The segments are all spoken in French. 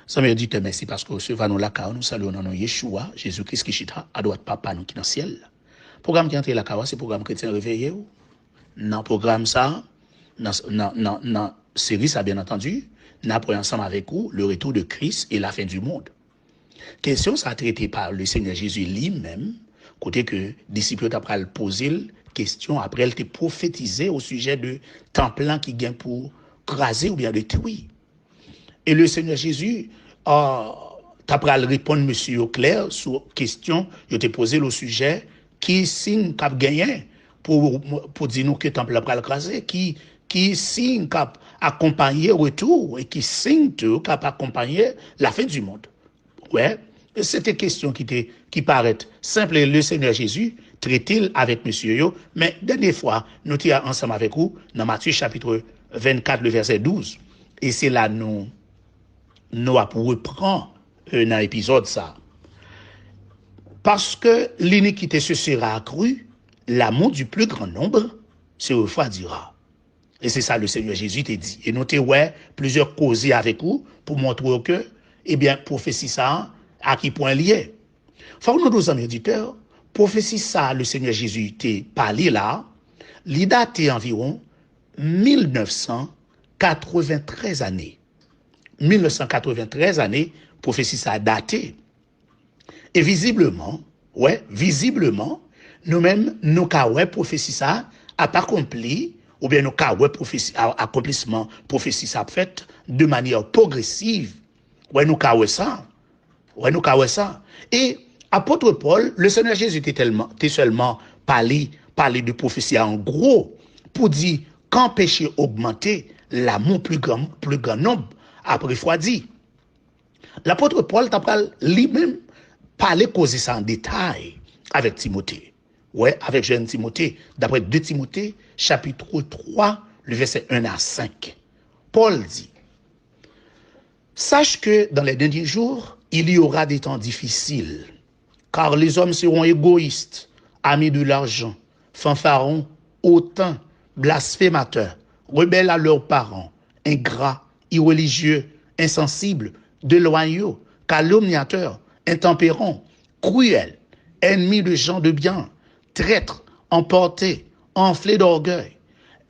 Ça me dit merci parce que recevons nous la car nous saluons dans Yeshua, Jésus-Christ qui chita à droite papa nous qui dans le ciel. Programme qui entre la car c'est programme chrétien réveillé. Dans programme ça, dans série ça bien entendu, n'a pris ensemble avec vous le retour de Christ et la fin du monde. Question ça traitée par le Seigneur Jésus lui-même, côté que disciples t'a pral poser question après elle t'a prophétisé au sujet de temps qui vient pour craser ou bien détruire. Et le Seigneur Jésus t'a pral répondre monsieur au clair sur question il t'a posé le sujet qui signe qu'a gagné pour dire nous que temple pral craser qui signe qu'a accompagner retour et qui signe tout qu'a accompagner la fin du monde. Ouais, c'était question qui paraît simple. Le Seigneur Jésus traite avec monsieur yo, mais dernière fois nous étions ensemble avec vous dans Matthieu chapitre 24 le verset 12 et c'est là nous pour reprendre dans l'épisode ça. Parce que l'iniquité se sera accrue, l'amour du plus grand nombre se refroidira. Et c'est ça le Seigneur Jésus t'a dit. Et nous t'avons plusieurs causes avec vous pour montrer que eh bien, prophétie ça, à qui point lié. Faut nous nos amis auditeurs, prophétie ça, le Seigneur Jésus t'a parlé là, il date environ 1993 années. 1993 années, prophétie ça a daté. Et visiblement, nous-mêmes, nous avons prophétie ça a pas accompli, ou bien nous avons accomplissement prophétie ça fait de manière progressive. Nous avons ça. Et apôtre Paul, le Seigneur Jésus était seulement parlé de prophétie en gros pour dire quand péché augmenté, l'amour plus grand nombre a refroidi. L'apôtre Paul t'a lui-même parlé causer ça en détail avec Timothée. Avec jeune Timothée, d'après 2 Timothée, chapitre 3, le verset 1 à 5. Paul dit: sache que dans les derniers jours, il y aura des temps difficiles, car les hommes seront égoïstes, amis de l'argent, fanfarons, hautains, blasphémateurs, rebelles à leurs parents, ingrats, irreligieux, insensibles, déloyaux, calomniateurs, intempérants, cruels, ennemis de gens de bien, traîtres, emportés, enflés d'orgueil,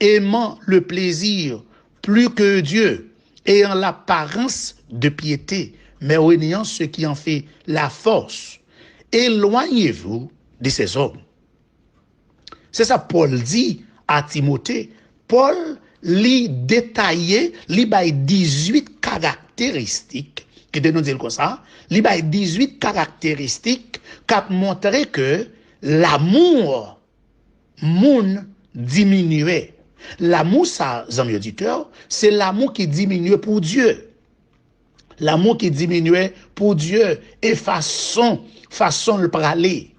aimant le plaisir plus que Dieu, ayant l'apparence de piété, mais reniant ce qui en fait la force. Éloignez-vous de ces hommes. C'est ça Paul dit à Timothée. Paul lui détaillé, lui bail 18 caractéristiques, qui nous dire comme ça, lui bail 18 caractéristiques qui montré que l'amour moun diminuait. L'amour, ça, amis auditeurs, c'est l'amour qui diminuait pour Dieu. L'amour qui diminuait pour Dieu et façon le parler.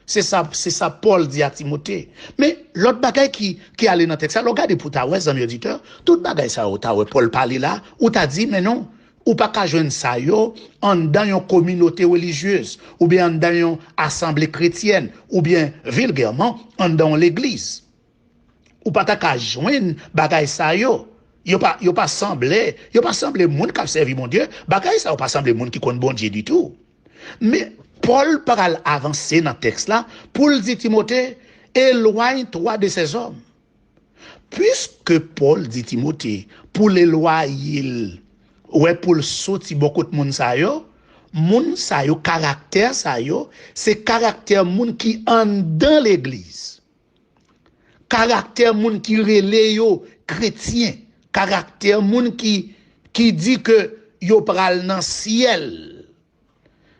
C'est ça Paul dit à Timothée. Mais l'autre bagaille qui allait dans le texte, regardez pour ta amis auditeurs, toute bagaille ça, Paul parlait là, ou t'as dit, mais non, ou pas qu'à joindre ça yo, en dans une communauté religieuse, ou bien dans une assemblée chrétienne, ou bien vulgairement, en dans l'église. Ou pas qu'à joindre bagaille ça yo. Yo pas semblé monde qui a servi mon Dieu, bagaille ça pas semblé monde qui connaît bon Dieu du tout. Mais Paul parle avancer dans le texte là pour dire Timothée, éloigne-toi de ces hommes. Puisque Paul dit Timothée pour l'éloigner, pour le sortir beaucoup de monde ça yo, caractère ça yo, c'est caractère monde qui en dans l'église. Caractère monde qui relé yo chrétien, caractère monde qui dit que yo pral dans ciel.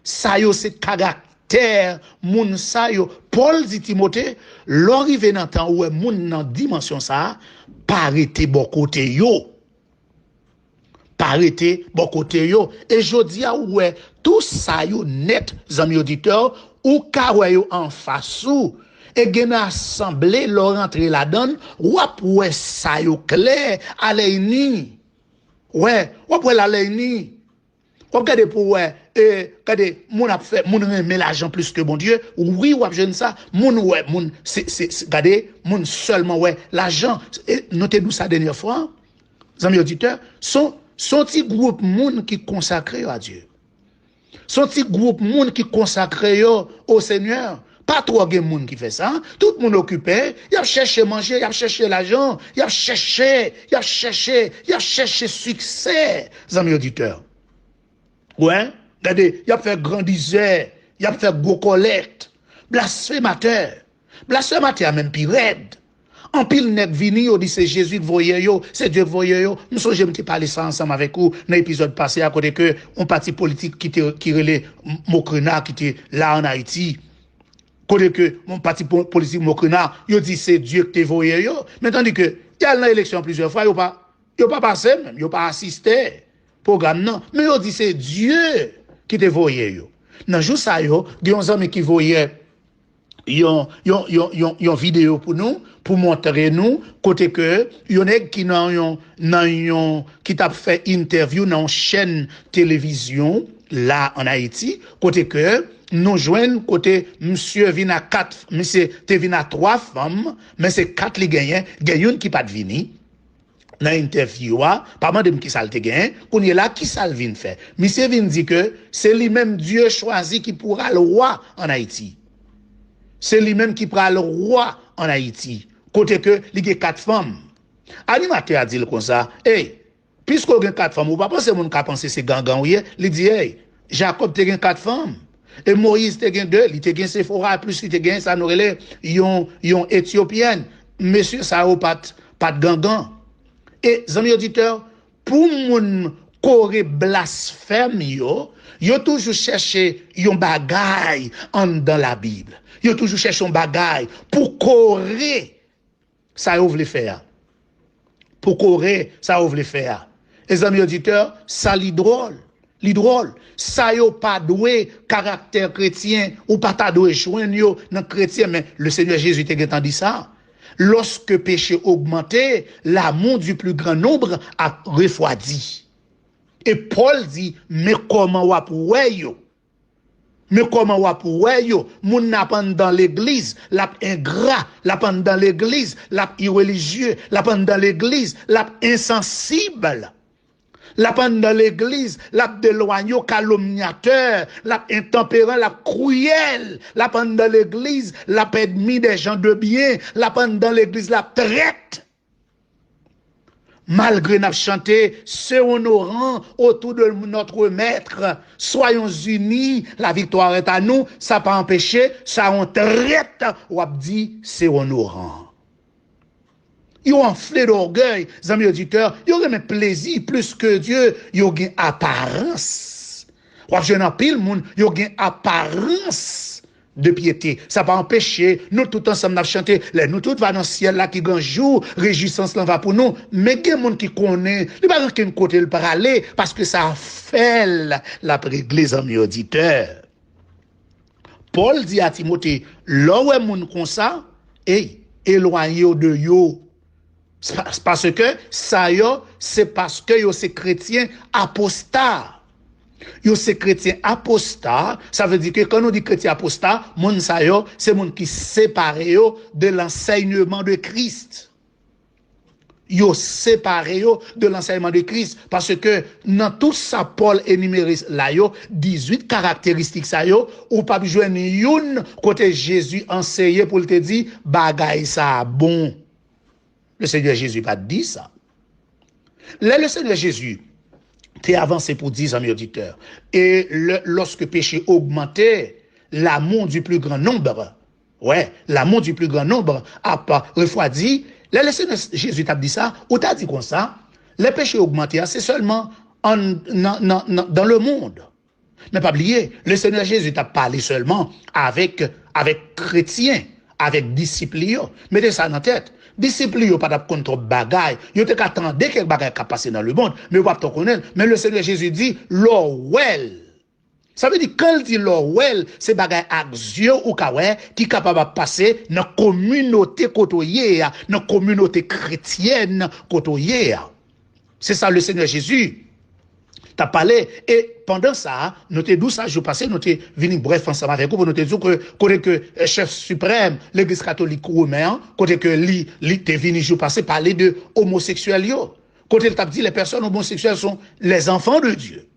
Ça yo c'est caractère moun ça yo. Paul dit Timothée, l'arrivée dans temps où moun dans dimension ça, pas arrêter bon côté yo. Pas arrêter bon côté yo. Et jodi a ouais tout ça yo net amis auditeurs ou ka yo en face ou et gen assemblée leur rentrer la donne ou ouais ça yo clair à l'ennemi. Ouais, ou pour la l'ennemi. Regardez pour ouais regardez moun a fait moun aimer l'argent plus que bon Dieu. Oui, ou jeune ça, moun ouais moun c'est regardez moun seulement ouais l'argent. Notez-nous ça dernière fois. Amis auditeurs, sont son petit groupe monde qui consacré à Dieu. Son petit groupe monde qui consacré au Seigneur. Pas trop de monde qui fait ça. Tout le monde occupé. Il a cherché manger, il a cherché l'argent, il a cherché succès, amis auditeurs. Ouais, regardez, il a fait grandisseur, il a fait gros collecte. Blasphémateur. Blasphémateur même pire raide. En pile net vini, on dit c'est Jésus qui voyait yo, c'est Dieu qui voyait yo. Nous sommes jamais parlé ça ensemble avec vous dans l'épisode passé à côté que un parti politique qui relait Mokrena qui était là en Haïti. Côté que mon parti politique Mokrena, yo dit c'est Dieu qui te voyait yo. Mais tandis que il y a l'élection plusieurs fois, yo pas passé même, yo pas assisté programme non, mais yo dit c'est Dieu qui te voyait yo. Dans jour ça yo, il y a des amis qui voyaient yon vidéo pour nous pour montrer nous côté que yon qui qui t'a fait interview dans chaîne télévision là en Haïti côté que nous joignent côté monsieur vient à 4 monsieur te vient à 3 femmes mais c'est 4 les gagnent une qui pas de vini dans interview pas mandem qui ça te gagne qu'on est là qui ça vient faire monsieur vient dit que c'est lui-même Dieu choisi qui pourra le roi en Haïti. C'est lui-même qui prend le roi en Haïti. Côté que, il y a 4 femmes. Animateur a dit comme ça, hey, puisqu'il y a 4 femmes, ou pas penser mon cas penser c'est gangan ou il dit, hey, Jacob te gen 4 femmes. Et Moïse te gen 2, il te gen Sephora, plus il te gen ça nous relève, yon éthiopienne. Monsieur ça ou pas de gangan. Et, amis auditeurs, pour mon coré blasphème yo toujours cherché yon bagay dans la Bible. Yo toujours cherché un bagay pour coré ça ouvre les faire. Pour coré ça ouvre les faire. Les amis auditeurs, ça l'idrôle. Ça yo pas doué caractère chrétien ou pas ta doué joindre yo dans chrétien mais le Seigneur Jésus te dit ça. Lorsque péché augmenté, l'amour du plus grand nombre a refroidi. Et Paul dit, mais comment wap wè yo? Mais comment wap wè yo? Moun n'a pas dans l'église, l'a ingrat, l'a pas dans l'église, l'a irreligieux, l'a pas dans l'église, l'a insensible. L'a pas dans l'église, l'a déloigné, calomniateur, l'a intempérant, l'a cruel. L'a pas dans l'église, l'a ennemi des gens de bien, l'a pas dans l'église, l'a traite. Malgré nous chanter, c'est honorant autour de notre maître. Soyons unis, la victoire est à nous. Ça pas empêché, ça on traite. Ou a dit, c'est honorant. Ils ont enflé d'orgueil, amis auditeurs. Ils ont un plaisir plus que Dieu. Ils ont une apparence. Ou a jeune pile monde, ils ont une apparence de piété. Ça va empêcher, nous tout ensemble nous chanter, nous tous va dans le ciel là qui grand jour, réjouissance là va pour nous, mais il y a des gens qui connaissent, il n'y a pas qu'un côté le parler, parce que ça fait la l'église amis auditeurs. Paul dit à Timothée, là où est moun comme ça, éloignez de yo. Parce que ça yo, c'est parce que yo c'est chrétien apostat. Yo c'est chrétien apostat, ça veut dire que quand on dit chrétien apostat, moun sa yo, c'est moun qui séparé yo de l'enseignement de Christ. Yo séparé yo de l'enseignement de Christ parce que dans tout ça Paul énuméré là yo 18 caractéristiques ça yo ou pas joindre une côté Jésus enseigné pour te dire bagay ça bon. Le Seigneur Jésus pas dit ça. Là le Seigneur Jésus t'es avancé pour 10 amis auditeurs. Et lorsque péché augmentait, l'amour du plus grand nombre, l'amour du plus grand nombre a pas refroidi. Là, le Seigneur Jésus t'a dit ça, ou t'a dit comme ça, le péché augmenté, c'est seulement dans le monde. Mais pas oublier, le Seigneur Jésus t'a parlé seulement avec chrétiens, avec disciples, mettez ça dans la tête. Disciples yo pas contre bagaille, yo te attendait quelque bagaille qui passer dans le monde, mais pas te connaître. Mais le Seigneur Jésus dit l'owel. Ça veut dire quand il dit l'owel, c'est bagaille axieux ou kawe qui capable passer dans communauté côtoyée, dans communauté chrétienne côtoyée. C'est ça le Seigneur Jésus t'as parlé et pendant ça nous t'ai dit ça jour passé nous t'ai venu bref ensemble avec vous pour nous t'ai dit que côté que chef suprême l'église catholique romaine côté que li t'ai venu jour passé parler de homosexuels yo Côté le t'a dit, les personnes homosexuelles sont les enfants de Dieu.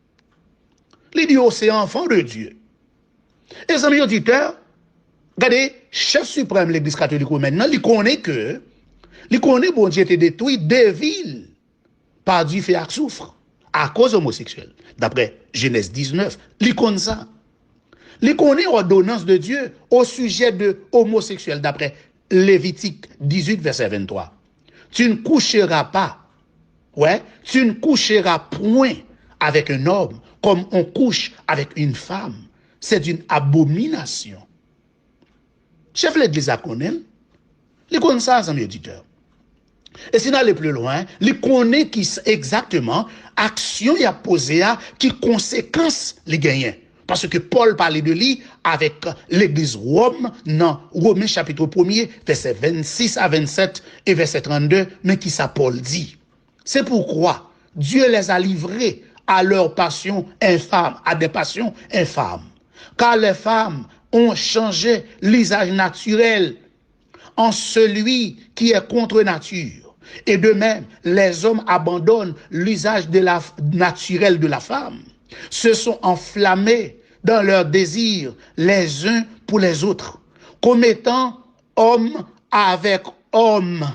L'idiot, c'est enfant de Dieu. Et les amis auditeurs, regardez, chef suprême de l'Église catholique maintenant, il connaît bon Dieu était détruit deux villes par du feu et soufre à cause homosexuelle. D'après Genèse 19, il connaît ça. Il connaît l'ordonnance de Dieu au sujet de homosexuels, d'après Lévitique 18, verset 23. Tu ne coucheras pas, tu ne coucheras point avec un homme comme on couche avec une femme. C'est une abomination. Chef de l'Église a connaît, il connaît ça, amis auditeurs. Et si on allait plus loin, il connaît exactement action il a posé à qui conséquences les gagnent. Parce que Paul parlait de lui avec l'église Rome, dans Romains chapitre 1er, verset 26 à 27 et verset 32, mais qui ça Paul dit. C'est pourquoi Dieu les a livrés à leurs passions infâmes, à des passions infâmes. Car les femmes ont changé l'usage naturel en celui qui est contre nature. Et de même, les hommes abandonnent l'usage naturel de la femme, se sont enflammés dans leurs désirs les uns pour les autres, commettant homme avec homme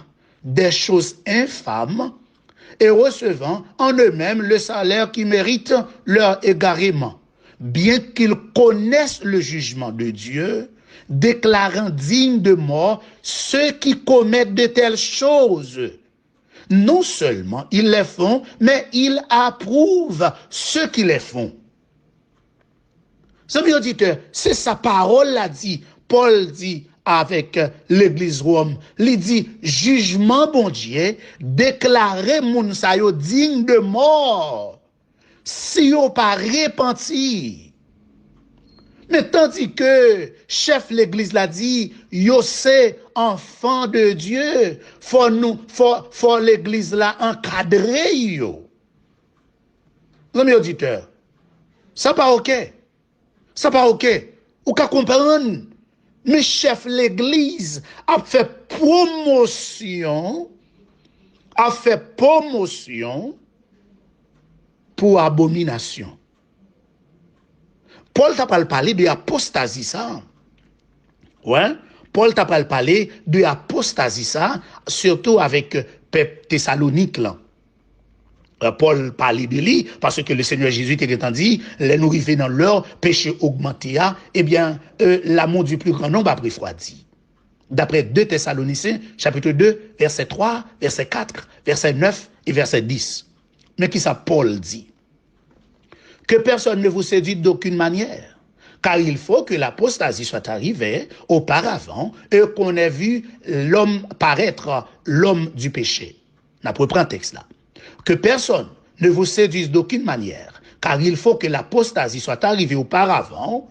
des choses infâmes et recevant en eux-mêmes le salaire qui mérite leur égarement, bien qu'ils connaissent le jugement de Dieu, déclarant dignes de mort ceux qui commettent de telles choses. Non seulement ils les font, mais ils approuvent ceux qui les font. Amis auditeurs, c'est sa parole l'a dit. Paul dit avec l'église Rome, il dit jugement bon Dieu, déclarer moun sa yo digne de mort si yo pas repenti. Mais tandis que chef l'église l'a dit, yo c'est enfant de Dieu, faut l'église là encadrer yo. Amis auditeurs, ça pas OK. Ça pas OK. Ou qu'à comprendre, mais chef l'église a fait promotion pour abomination. Paul t'a pas parlé de apostasie ça. Ouais, Paul t'a pas parlé de apostasie ça, surtout avec peuple Thessalonique là. Paul parlait de lui parce que le Seigneur Jésus t'a dit, les nous arrivés dans leur péché augmenté, eh bien, l'amour du plus grand nombre a refroidi. D'après 2 Thessaloniciens, chapitre 2, verset 3, verset 4, verset 9 et verset 10. Mais qui ça Paul dit? Que personne ne vous séduise d'aucune manière, car il faut que l'apostasie soit arrivée auparavant et qu'on ait vu l'homme paraître, l'homme du péché. On reprend un texte là. Que personne ne vous séduise d'aucune manière, car il faut que l'apostasie soit arrivée auparavant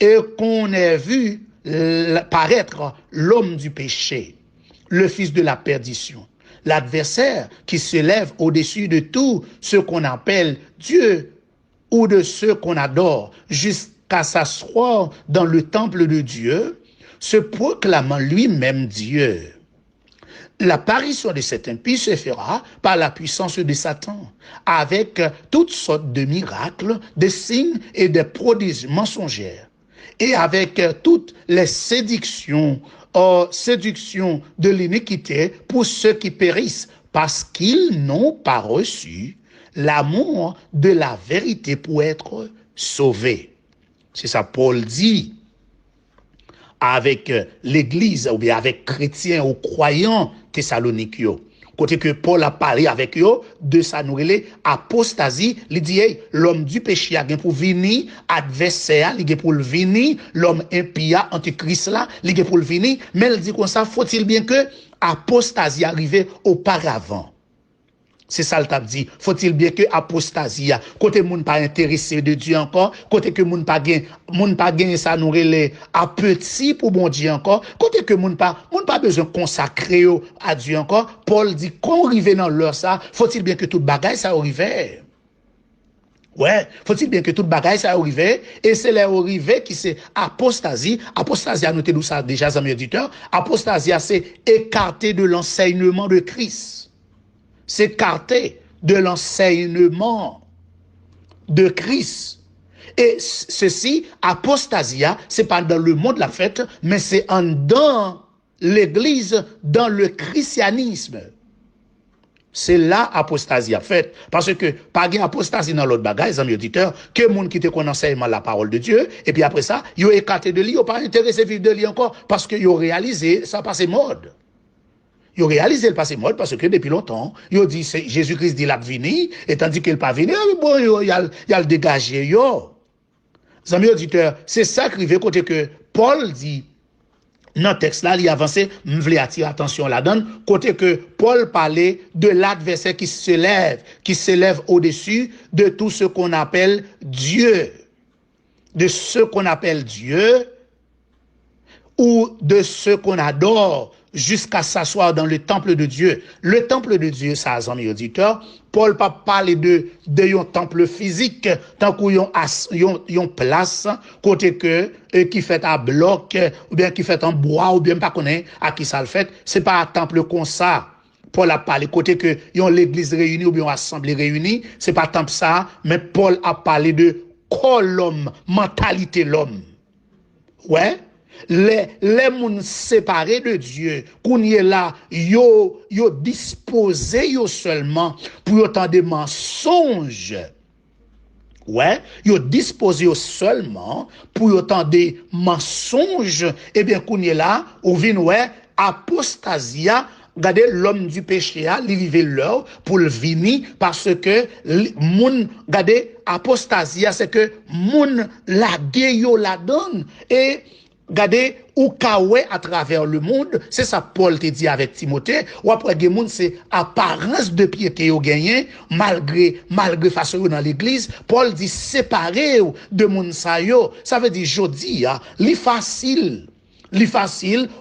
et qu'on ait vu paraître l'homme du péché, le fils de la perdition, l'adversaire qui se lève au-dessus de tout ce qu'on appelle Dieu ou de ceux qu'on adore, jusqu'à s'asseoir dans le temple de Dieu, se proclamant lui-même Dieu. L'apparition de cet impie se fera par la puissance de Satan, avec toutes sortes de miracles, de signes et de prodiges mensongers, et avec toutes les séductions de l'iniquité pour ceux qui périssent, parce qu'ils n'ont pas reçu l'amour de la vérité pour être sauvés. C'est ça Paul dit avec l'église ou bien avec chrétiens ou croyants Thessaloniques. Côté que Paul a parlé avec eux de sa nouvelle apostasie, il dit hey, l'homme du péché a pour venir, adversaire, il a pour venir, l'homme impie, antichrist là, il a pour venir, mais il dit comme ça, faut-il bien que apostasie arrive auparavant. C'est ça le t'a dit. Faut-il bien que apostasie, côté moun pas intéressé de Dieu encore, côté que moun pas gain ça nous relè à petit pour bon Dieu encore, côté que moun pas besoin consacrer à Dieu encore. Paul dit qu'on arrive dans l'heure ça, faut-il bien que toute bagaille ça arrive. Ouais, faut-il bien que toute bagaille ça arrive et c'est là arrivé qui c'est apostasie. Apostasie a noté nous ça déjà amis auditeurs. Apostasie c'est écarter de l'enseignement de Christ. S'écarter de l'enseignement de Christ. Et ceci, apostasia, c'est pas dans le monde la fête, mais c'est en dans l'église, dans le christianisme. C'est là apostasia fait. Parce que, pas de apostasie dans l'autre bagage, les amis auditeurs, que monde qui te connaît enseignement la parole de Dieu, et puis après ça, ils ont écarté de lui, ils n'ont pas intéressé à vivre de lui encore, parce qu'ils ont réalisé, ça passe mode. Ils ont réalisé le passé mode parce que depuis longtemps, ils ont dit, Jésus-Christ dit la vini, et tandis qu'il n'est pas venu, bon, il y a le dégagé, yo. Les amis auditeurs, c'est ça qui arrive côté que Paul dit, dans le texte là, il avancé, je voulais attirer attention là-dedans, côté que Paul parlait de l'adversaire qui s'élève au-dessus de tout ce qu'on appelle Dieu. De ce qu'on appelle Dieu, ou de ce qu'on adore, jusqu'à s'asseoir dans le temple de Dieu. Le temple de Dieu, ça, amis auditeurs, Paul pas parler de un temple physique, tant qu'on place, côté que, qui fait à bloc, ou bien qui fait en bois, ou bien pas connaît à qui ça le fait. C'est pas un temple comme ça. Paul a parlé côté que yon l'église réunie ou bien une assemblée réunie, c'est pas temple ça, mais Paul a parlé de corps l'homme, mentalité l'homme. Ouais? Les moun séparés de Dieu, qu'on y est là, yo disposé yo seulement pour autant de mensonges. Ouais, yo disposé yo seulement pour autant de mensonges. Eh bien, qu'on y est là, ou vin ouais, apostasia. Regardez, l'homme du péché a livré l'heure pour le vini parce que moun, regardez, apostasia, c'est que moun la yo la donne et regardez, ou kawe à travers le monde, c'est ça Paul te dit avec Timothée, ou après des monde c'est apparence de piété au gagné malgré façon dans l'église, Paul dit séparer de monde ça yo, ça veut dire jodi li facile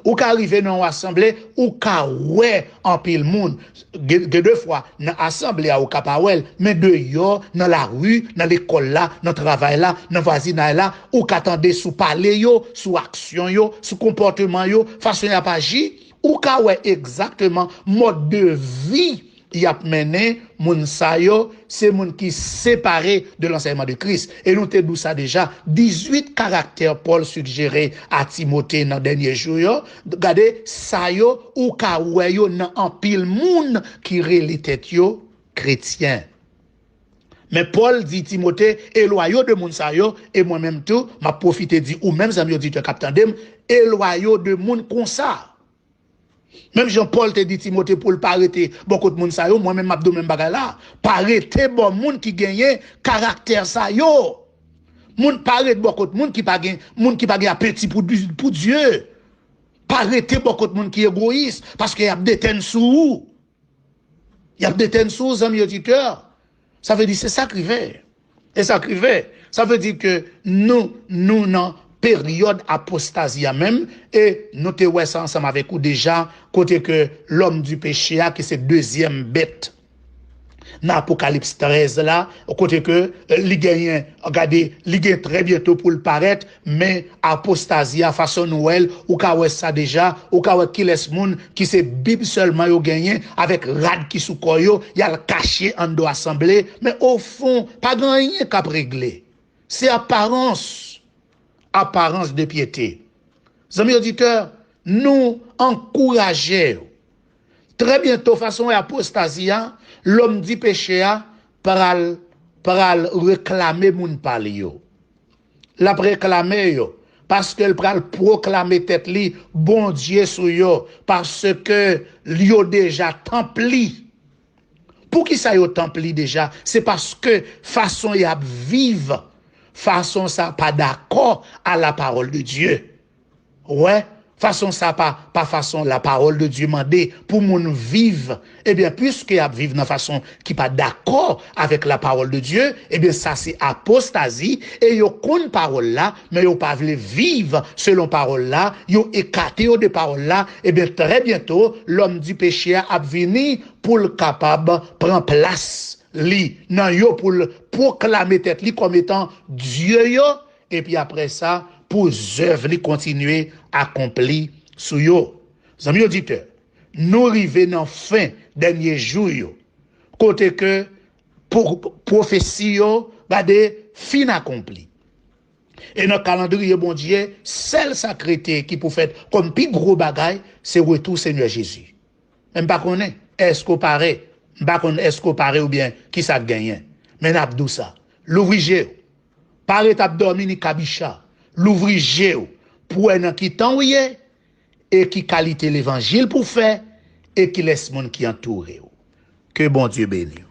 ou qu'arriver dans l'assemblée ou qu'à ouais en pile monde deux fois dans l'assemblée ou qu'à pas ouais mais dehors dans la rue dans l'école là dans travail là dans voisinage là ou qu'attendez sous parler yo sous action yo sous comportement yo façon à pas agir ou qu'à ouais exactement mode de vie y a mené moun sa yo, c'est moun qui séparé de l'enseignement de Christ. Et nous te dit ça déjà, 18 caractères Paul suggéré à Timothée dans dernier jour yo. Regardez ça yo ou ka wè yo nan en pile moun qui rele tête yo chrétien. Mais Paul dit Timothée, éloignez de moun sa yo et moi-même tout, m'a profité dit ou même amis auditeurs capitaine dem, éloignez de moun comme ça. Même Jean-Paul te dit Timothée pour le pas arrêter beaucoup de monde ça yo moi-même m'a même bagay là pas arrêter bon monde qui gagne caractère ça yo monde pas arrêter beaucoup de monde qui pas gagne appétit pour Dieu pas arrêter beaucoup de monde qui égoïste parce qu'il y a des têtes sous amis auditeurs ça veut dire c'est ça qui fait et ça qui fait ça veut dire que nous non période apostasia même et nous te ouais ça ensemble avec vous déjà côté que l'homme du péché qui c'est deuxième bête dans Apocalypse 13 là côté que li gagne regardez li gagne très bientôt pour le paraître mais apostasia façon Noël ou ka ouais ça déjà ou ka ouais qui laisse moun qui c'est Bible seulement yo gagné avec rad qui sous koyo y a le caché en do assemblée mais au fond pas rien qu'a régler c'est apparence de piété. Amis auditeurs, nous encourageons très bientôt façon apostasia, l'homme du péché par réclamer moun pali yo. La réclamer yo parce qu'elle pral proclamer tête li bon Dieu sou yo parce que yo déjà templi. Pour qui ça yo templi déjà? C'est parce que façon y a vivre façon ça pas d'accord à la parole de Dieu. Ouais, façon ça pas façon la parole de Dieu mandé pour moun vivre. Eh bien puisque y a vivre dans façon qui pas d'accord avec la parole de Dieu, eh bien ça c'est apostasie et yo konn parole là mais yo pas vle vivre selon parole là, yo écarté de parole là, eh bien très bientôt l'homme du péché a venu pour le capable prendre place li nan yo pour proclamer tête li comme étant Dieu yo et puis après ça pour œuvre li continuer accompli sou yo. Amis auditeurs, nous arrivons dans fin dernier jour yo. côté que pour prophétie regardez fin accompli. Et dans le calendrier bon Dieu, celle sacrée qui pour faire comme plus gros bagaille, c'est retour Seigneur Jésus. Même pas connaît est-ce qu'on paraît, pas connaît est-ce qu'on paraît ou bien qui ça gagne. Mais n'a pas ça. L'ouvrir paraît t'a dormi ni kabicha. L'ouvrir pour un qui temps et qui qualité l'évangile pour faire et qui laisse monde qui entoure. Que bon Dieu bénisse.